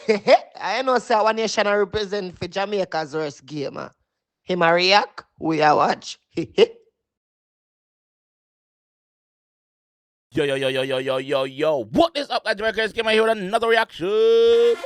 I know say one nation I represent for Jamaica's worst game. Him a react, we a watch. Yo, yo, yo, yo, yo, yo, yo, yo. What is up, guys? Jamaica came here with another reaction. Oof.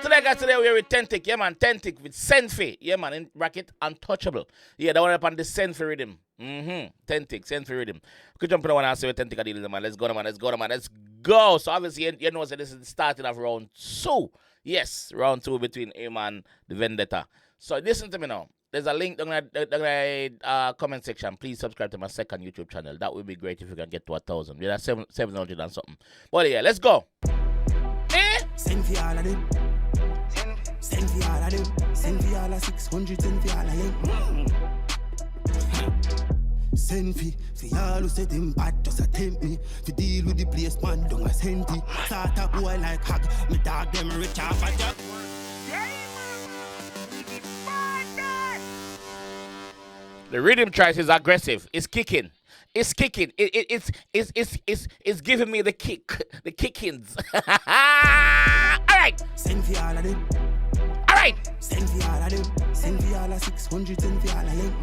Today, guys, we're with Authentic. Yeah, man, Authentic with Senfi. Yeah, man, in bracket, Untouchable. Yeah, that one up on the Senfi rhythm. Authentic, Senfi rhythm. Could jump in the one and say Authentic deal, man. Let's go, man. Let's go, man. Let's go. So, obviously, you know, so this is the starting of round 2. Yes, round 2 between him and the Vendetta. So, listen to me now. There's a link down the comment section. Please subscribe to my second YouTube channel. That would be great if you can get to 1,000. Yeah, that's 700 and something. But yeah, let's go. Send for all of them. Send for all of them. Send for all of 600. Send for all of them. Send for all who said them bad just attempt me. To deal with the place, man, don't send me. Start a boy like hog. Me dog them rich off a job. The rhythm choice is aggressive. It's kicking. It's kicking. It's giving me the kick. The kickings. All right. Send for all of them. All right. Send for all of them. Send for all of 600. Send for all of them.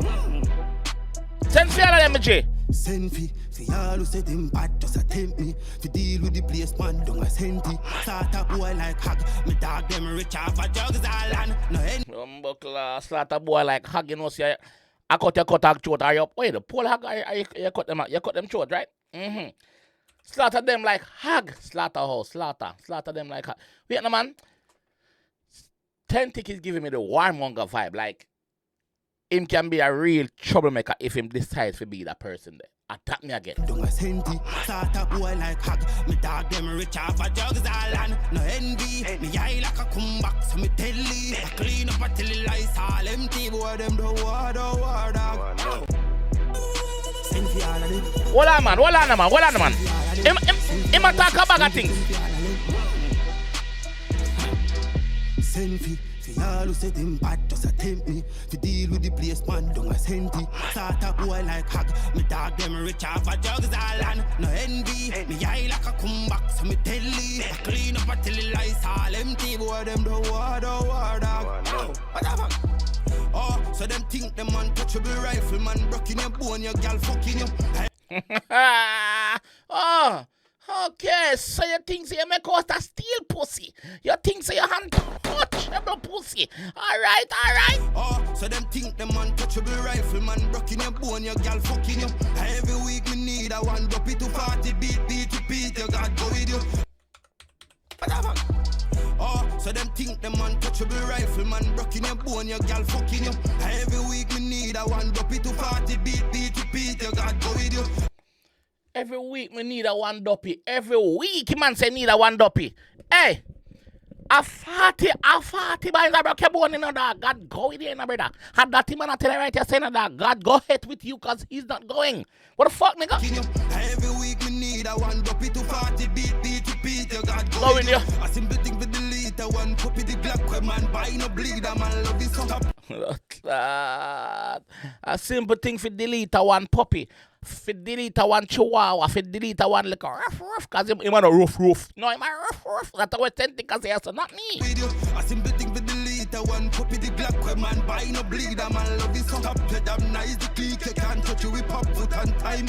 Send for all of them, G. Send for all who said them bad just attempt me. To deal with the place, man, don't send me. Start a boy like hog. Me dog them rich off a drugs all and no end. Start a boy like hog, you know, see. I cut your throat, are you? Wait, the pole hog, you cut them throat, right? Slaughter them like hog, slaughterhouse, slaughter them like hog. Wait, no man. Authentic is giving me the warmonger vibe, like him can be a real troublemaker if him decides to be that person there. Attack me again. Don't send me. Start a boy like hog. Me dog them rich off a drugs all and no envy. Me eye like a comeback, so me tell you. I clean up until the lights all empty. Boy, them the war dog. Send for all of them. Hold on, man. Him attack a bag of things. Send for all who said them bad just attempt me. To deal with the place, man, don't send me. Start a boy like hog. Me dog them rich off a drugs all and no envy. Me eye like a comeback, so me tell you. I clean up until the lights all empty. Boy, them the war dog. Whatever. Oh, so them think them untouchable rifle, man, broken your bone, your girl fucking you. Oh, okay. So you think you make us a steel pussy? You think you untouchable pussy? All right. Oh, so them think them untouchable rifle, man, broken your bone, your girl fucking you. Every week me need a 1 dopey to 40 beat to beat. You got go with you. Whatever. Oh, so them think them untouchable rifle, man, broken your bone, your girl fucking you. Every week me need a 1 dopey to 40 beat to beat. You got go with you. Every week me need a 1 dopey. Every week man say need a 1 dopey. Hey, a 40 by the broke your bone in a dog. God go with you, in a brother. Had that man I tell you right here saying that God go ahead with you cause he's not going. What the fuck, nigga? Every week me need a 1 dopey to 40 beat to beat. You got go with you. A simple thing for delete a 1 puppy the black where man buy no bleed a man love his son. A simple thing for delete a 1 puppy. For delete a 1 chihuahua, for delete a 1 like a rough, cause him a rough. No, him a rough. That's what Authentic cause he has to, not me. A simple thing for delete a 1 puppy the black where man buy no bleed a man love his son. Top head up nice the clique, you can't touch you with pop foot on time.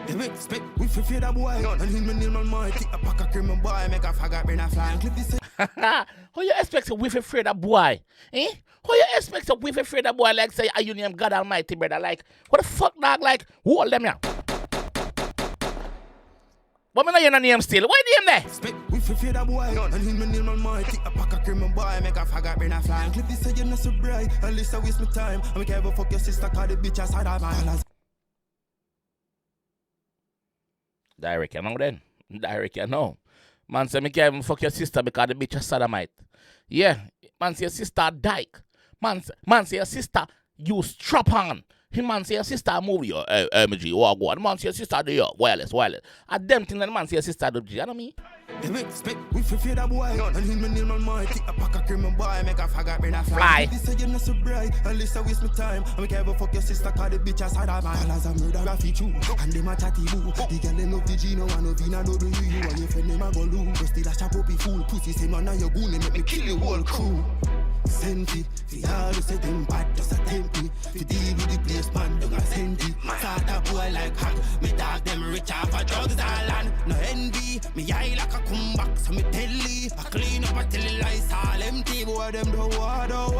They expect we fi fear that boy. And him and him on my take a pack of cream and boy make a faggot bring a flying clip this. How you expect we fi fear that boy? Eh? How you expect we fi fear that boy like say are you name God Almighty brother? Like what the fuck dog like hold them here. But me know you no name still. Why name there? Expect we fi fear that boy. And him and him on my take a pack of cream and boy make a faggot bring a flying clip this. Say you not so bright. At least I waste my time. I make ever fuck your sister cause the bitch aside of my. Direct, you know then. Direct, you know. Man say me can't even fuck your sister because the bitch a sodomite. Yeah, man say your sister dyke. Man say your sister use strap on. Him man say your sister move you. MG, walk on. Man say your sister do you wireless. A them thing that man say your sister do. You know me? They expect we fear the boy. And him me name on my take a pack of cream boy. Make a faggot bring a fly. This say you not so bright. At least I waste my time. I make ever fuck your sister cause the bitch aside of my as a murder a feature. And them a chatty boo. The girl them love the Gino and of Vina know the you. And your friend them a go loo. But still a chap up be fool. Pussy say man now you goon. Make me kill the whole crew. Senti, fi all who say them bad just a tempt me. Fi deal with the place man don't a senti. Start a boy like hack. Me dog them rich off a drugs all and no envy. Me eye like a comeback so me tell you. I clean up a tell you lies all empty. Boy them the war dog.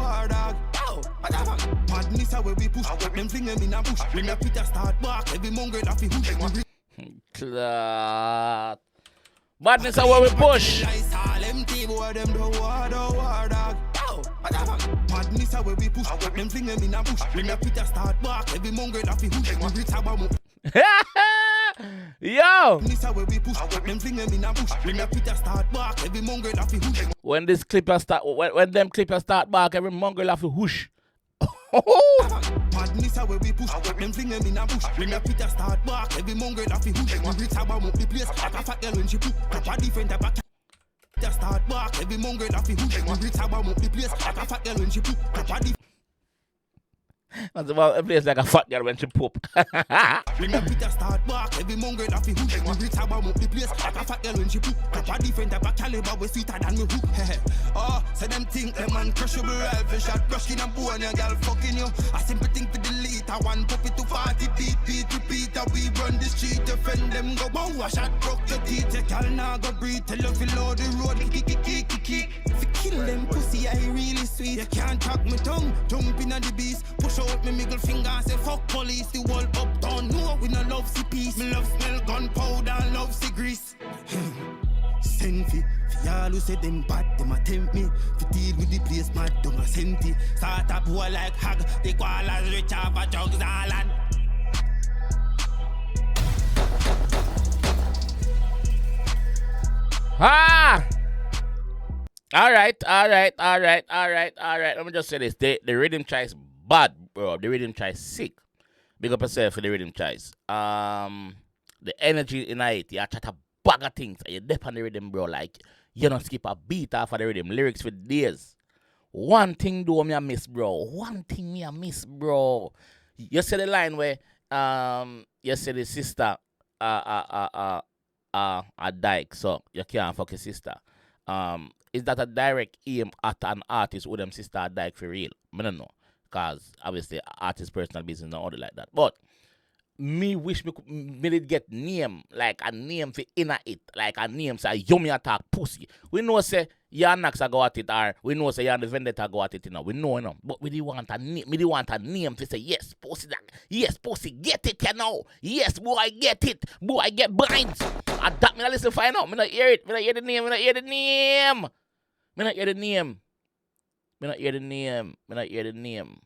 Oh, whatever. Madness a where we push. Them fling them in a bush. When the Peter start bark, every mongrel off his hoosh. Clot. Madness a where we push. Lies all empty. Boy them the war dog. Madness how we push. Them fling them in a bush. When the Peter start bark, every mongrel off his hoosh. We reach about Yo! Madness how we push. Them fling them in a bush. When the Peter start bark, every mongrel off his hoosh. When this clipper start, when them clippers start bark, every mongrel have to whoosh. Madness how we push. Them fling them in a bush. When the Peter start bark, every mongrel off his hoosh. We reach about the place. Like a fat girl when she poop. Proper different type of just start bark, every mongrel off the hoosh. We reach about the place like a fat girl when she poop. That's about a place like a fat girl when she poop. When the Peter start bark, every mongrel off the hoosh. We reach about the place like a fat girl when she poop. Proper different type of caliber, we sweeter than me hook. Oh, so them think them man crushable rifle shot, brushing and bone your girl fucking you. A simple thing to delete, a one puppy to 40 beat to Peter. We run the street, defend them go bow. A shot broke your teeth, you can now go breathe. Tell you fi load the road, kick. Fi kill them pussy, I really sweet. You can't talk me tongue, jump in on the beast. Push out me middle finger and say fuck police. The wall uptown, no we no love see peace. Me love smell gunpowder, love see grease. Send fi all who say them bad, them a tempt me. Fi deal with the place mad, don't a senti. Start a boy like hag, they go all as rich off a drugs all and. Ah! Alright. Let me just say this. The rhythm choice bad, bro. The rhythm choice sick. Big up yourself for the rhythm choice. The energy in it, you chat a bag of things. And you dip on the rhythm, bro. Like, you don't skip a beat off of the rhythm. Lyrics for days. One thing though me I miss, bro. You say the line where you say the sister a dyke, so you can't fuck your sister. Is that a direct aim at an artist with them sister a dyke for real? I don't know. Because obviously artist personal business not order like that. But me wish me did get name, like a name for inner it, like a name say yummy attack pussy. We know say your knocks a go at it, or we know say your the vendetta go at it, you know. We know, but we do want a name. We do want a name to say yes, pussy that, yes, pussy get it, you know. Yes, boy, I get it. Boy, I get blinds. And that me not listen find out. Me not hear it. Me not hear the name.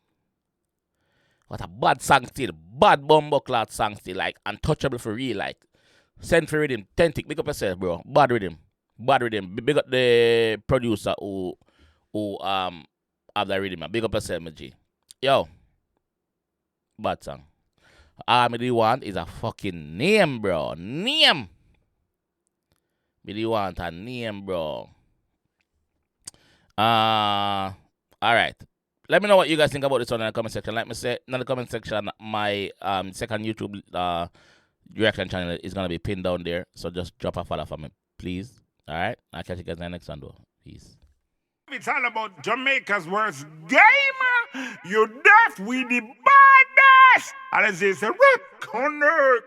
What a bad song still. Bad bumbleclot song still. Like, Untouchable for real. Like, send for rhythm. Tentic. Big up yourself, bro. Bad rhythm. Big up the producer who have that rhythm. Big up yourself, my G. Yo. Bad song. All me do want is a fucking name, bro. Name. Me do want a name, bro. Alright. Let me know what you guys think about this one in the comment section. Like me say, in the comment section, my second YouTube reaction channel is gonna be pinned down there. So just drop a follow for me, please. Alright? I'll catch you guys in the next one though. Peace. It's all about Jamaica's worst game. You deaf with the baddest. And it's a rock on earth.